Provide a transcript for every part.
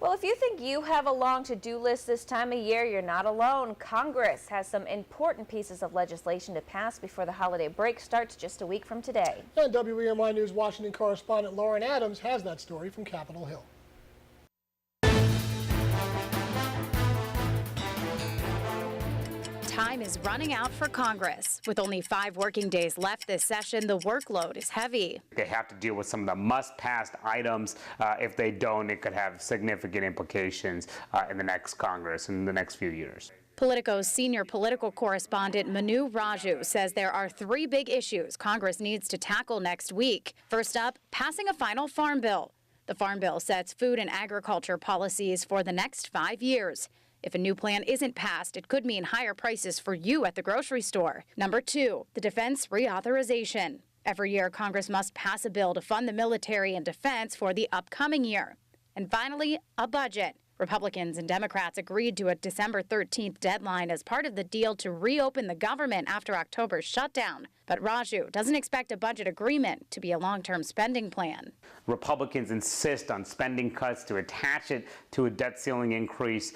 Well, if you think you have a long to-do list this time of year, you're not alone. Congress has some important pieces of legislation to pass before the holiday break starts just a week from today. And WENY News Washington correspondent Lauren Adams has that story from Capitol Hill. Time is running out for Congress. With only 5 working days left this session, the workload is heavy. They have to deal with some of the must-pass items. If they don't, it could have significant implications in the next Congress in the next few years. Politico's senior political correspondent Manu Raju says there are 3 big issues Congress needs to tackle next week. First up, passing a final farm bill. The farm bill sets food and agriculture policies for the next 5 years. If a new plan isn't passed, it could mean higher prices for you at the grocery store. Number 2, the defense reauthorization. Every year, Congress must pass a bill to fund the military and defense for the upcoming year. And finally, a budget. Republicans and Democrats agreed to a December 13th deadline as part of the deal to reopen the government after October's shutdown. But Raju doesn't expect a budget agreement to be a long-term spending plan. Republicans insist on spending cuts to attach it to a debt ceiling increase.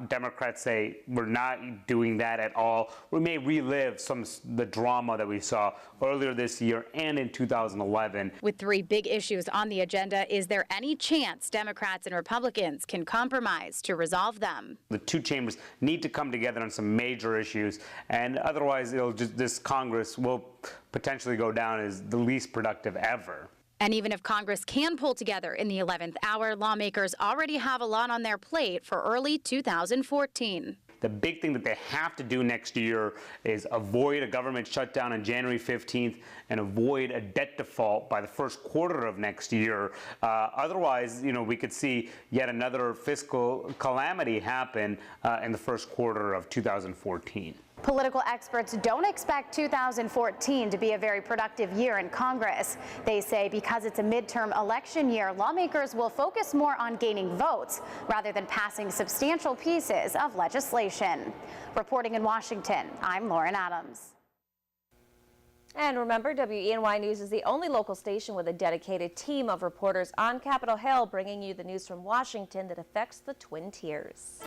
Democrats say we're not doing that at all. We may relive some of the drama that we saw earlier this year and in 2011. With 3 big issues on the agenda, is there any chance Democrats and Republicans can compromise to resolve them? The 2 chambers need to come together on some major issues, and otherwise this Congress will potentially go down as the least productive ever. And even if Congress can pull together in the 11th hour, lawmakers already have a lot on their plate for early 2014. The big thing that they have to do next year is avoid a government shutdown on January 15th and avoid a debt default by the first quarter of next year. Otherwise, we could see yet another fiscal calamity happen in the first quarter of 2014. Political experts don't expect 2014 to be a very productive year in Congress. They say because it's a midterm election year, lawmakers will focus more on gaining votes rather than passing substantial pieces of legislation. Reporting in Washington, I'm Lauren Adams. And remember, WENY News is the only local station with a dedicated team of reporters on Capitol Hill, bringing you the news from Washington that affects the Twin Tiers.